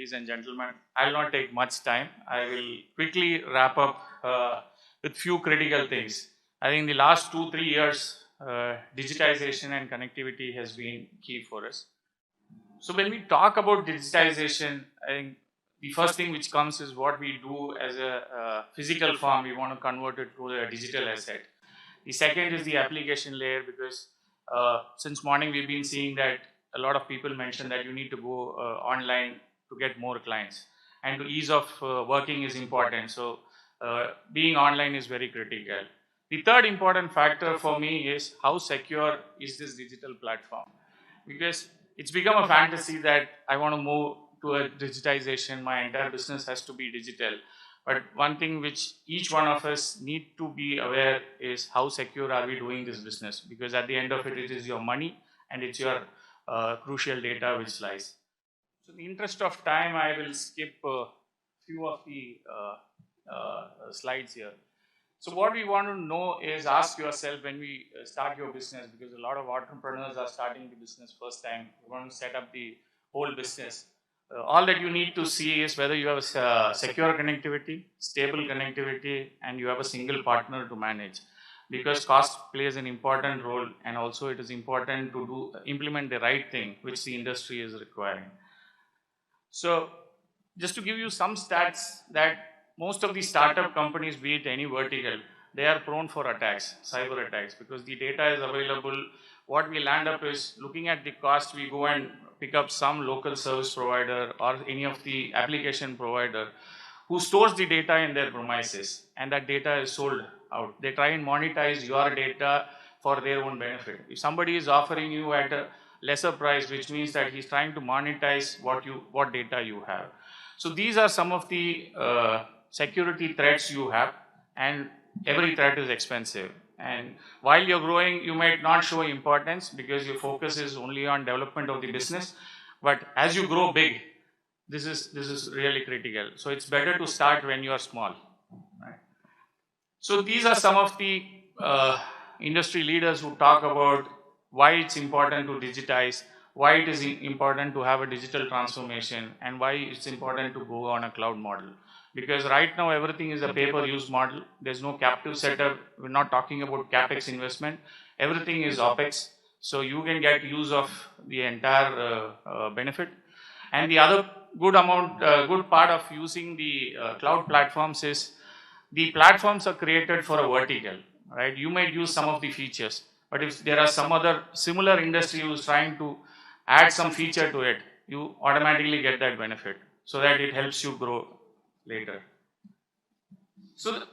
ladies and gentlemen. I'll not take much time. I will quickly wrap up with few critical things. I think the last 2-3 years, digitization and connectivity has been key for us. So when we talk about digitization, I think the first thing which comes is what we do as a physical form. We want to convert it to a digital asset. The second is the application layer, because since morning we've been seeing that a lot of people mention that you need to go online to get more clients, and the ease of working is important. So being online is very critical. The third important factor for me is how secure is this digital platform, because it's become a fantasy that I want to move to a digitization, my entire business has to be digital. But one thing which each one of us need to be aware is how secure are we doing this business, because at the end of it, it is your money and it's your crucial data which lies. So in the interest of time, I will skip a few of the slides here. So what we want to know is, ask yourself when we start your business, because a lot of entrepreneurs are starting the business first time. We want to set up the whole business. All that you need to see is whether you have a secure connectivity, stable connectivity, and you have a single partner to manage. Because cost plays an important role, and also it is important to implement the right thing which the industry is requiring. So just to give you some stats, that most of the startup companies, be it any vertical, they are prone for attacks, cyber attacks, because the data is available. What we land up is, looking at the cost, we go and pick up some local service provider or any of the application provider who stores the data in their premises, and that data is sold out. They try and monetize your data for their own benefit. If somebody is offering you at a lesser price, which means that he's trying to monetize what data you have. So these are some of the security threats you have, and every threat is expensive. And while you're growing, you might not show importance because your focus is only on development of the business. But as you grow big, this is really critical. So it's better to start when you are small. Right? So these are some of the industry leaders who talk about why it's important to digitize, why it is important to have a digital transformation, and why it's important to go on a cloud model. Because right now everything is a pay-per-use model. There's no captive setup. We're not talking about capex investment. Everything is opex. So you can get use of the entire benefit. And the other good part of using the cloud platforms is, the platforms are created for a vertical, right? You might use some of the features, but if there are some other similar industry who's trying to add some feature to it, you automatically get that benefit, so that it helps you grow later. So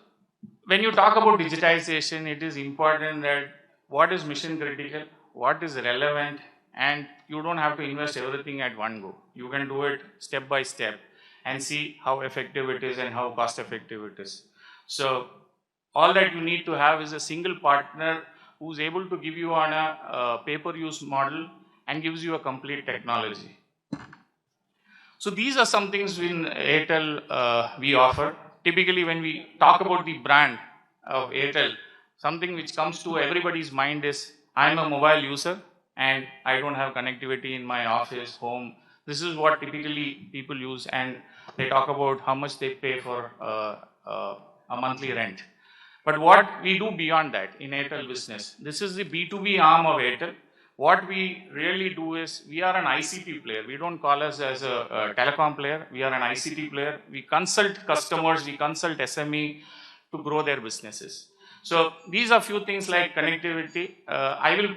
when you talk about digitization, it is important that what is mission critical, what is relevant, and you don't have to invest everything at one go. You can do it step by step and see how effective it is and how cost effective it is. So all that you need to have is a single partner who's able to give you on a pay-per-use model and gives you a complete technology. So these are some things in Airtel we offer. Typically when we talk about the brand of Airtel, something which comes to everybody's mind is, I'm a mobile user and I don't have connectivity in my office, home. This is what typically people use, and they talk about how much they pay for a monthly rent. But what we do beyond that in Airtel Business, this is the B2B arm of Airtel. What we really do is, we are an ICT player. We don't call us as a telecom player. We are an ICT player. We consult customers, we consult SME to grow their businesses. So these are few things like connectivity. I will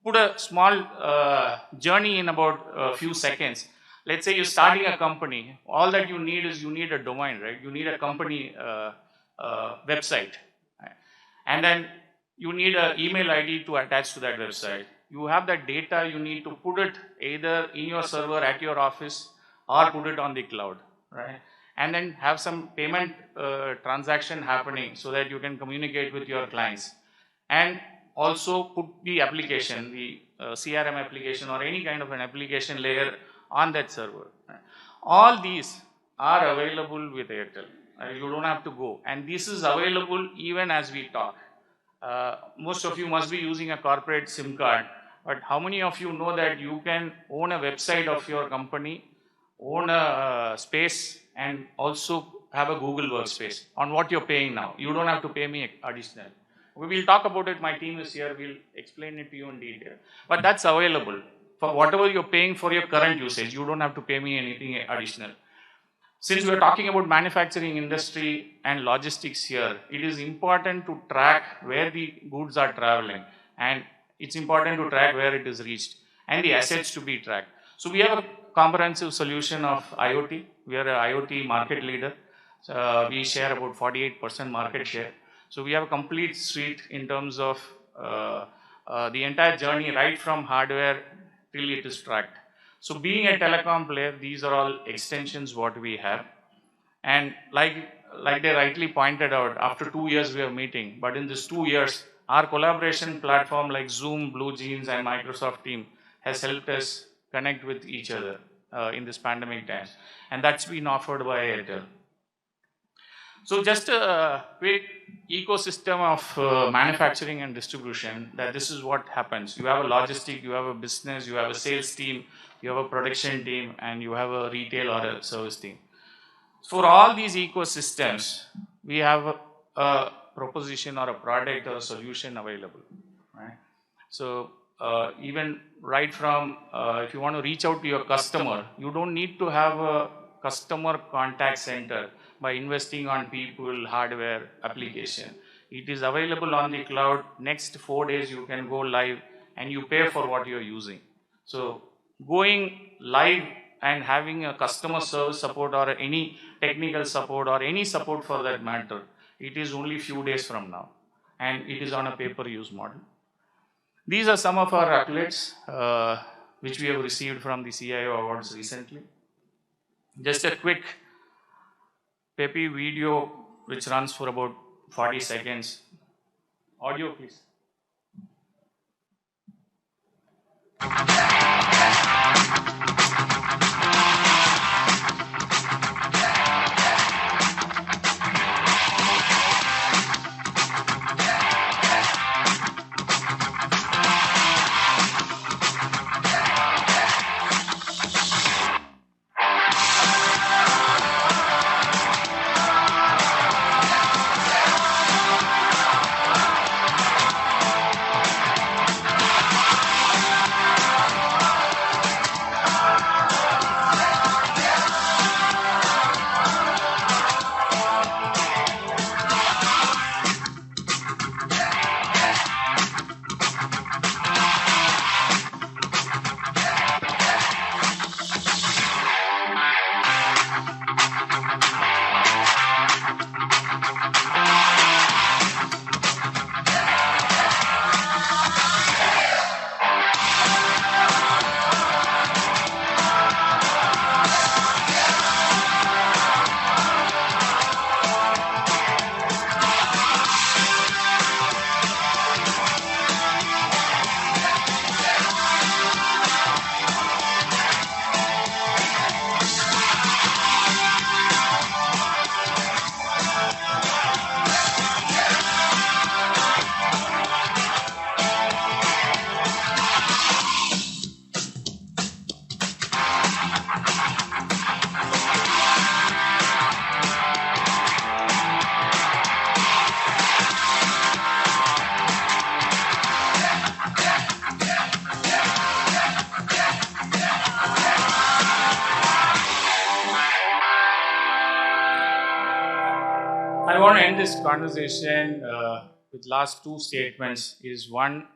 put a small journey in about a few seconds. Let's say you're starting a company. All that you need is, you need a domain, right? You need a company website. Right? And then you need an email ID to attach to that website. You have that data, you need to put it either in your server at your office or put it on the cloud, right? And then have some payment transaction happening so that you can communicate with your clients. And also put the application, the CRM application or any kind of an application layer on that server. Right? All these are available with Airtel. You don't have to go. And this is available even as we talk. Most of you must be using a corporate SIM card. But how many of you know that you can own a website of your company, own a space and also have a Google workspace on what you're paying now. You don't have to pay me additional. We will talk about it. My team is here. We'll explain it to you in detail. But that's available for whatever you're paying for your current usage. You don't have to pay me anything additional. Since we are talking about manufacturing industry and logistics here, it is important to track where the goods are traveling, and it's important to track where it is reached and the assets to be tracked. So we have a comprehensive solution of IoT. We are an IoT market leader. We share about 48% market share. So we have a complete suite in terms of the entire journey, right from hardware till it is tracked. So being a telecom player, these are all extensions what we have. And like they rightly pointed out, after 2 years we are meeting, but in these 2 years, our collaboration platform like Zoom, Blue Jeans, and Microsoft Team has helped us connect with each other in this pandemic times. And that's been offered by Airtel. So just a quick ecosystem of manufacturing and distribution, that this is what happens. You have a logistic, you have a business, you have a sales team, you have a production team, and you have a retail or a service team. For all these ecosystems, we have a proposition or a product or a solution available. Right? So even right from if you want to reach out to your customer, you don't need to have a customer contact center by investing on people, hardware, application. It is available on the cloud. Next 4 days you can go live and you pay for what you're using. So going live and having a customer service support or any technical support or any support for that matter, it is only few days from now, and it is on a pay-per-use model. These are some of our accolades which we have received from the CIO Awards recently. Just a quick Pepe video which runs for about 40 seconds. Audio, please. I want to end this conversation with last two statements. Is one,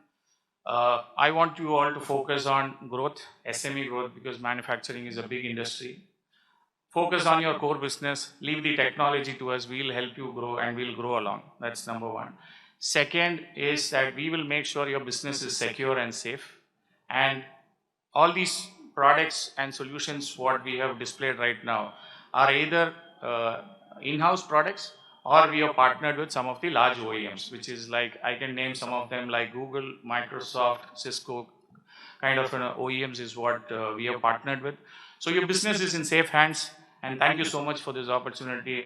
I want you all to focus on growth, SME growth, because manufacturing is a big industry. Focus on your core business, leave the technology to us, we'll help you grow and we'll grow along. That's number one. Second is that we will make sure your business is secure and safe. And all these products and solutions, what we have displayed right now, are either in-house products or we have partnered with some of the large OEMs, which is like, I can name some of them like Google, Microsoft, Cisco, kind of OEMs is what we have partnered with. So your business is in safe hands, and thank you so much for this opportunity.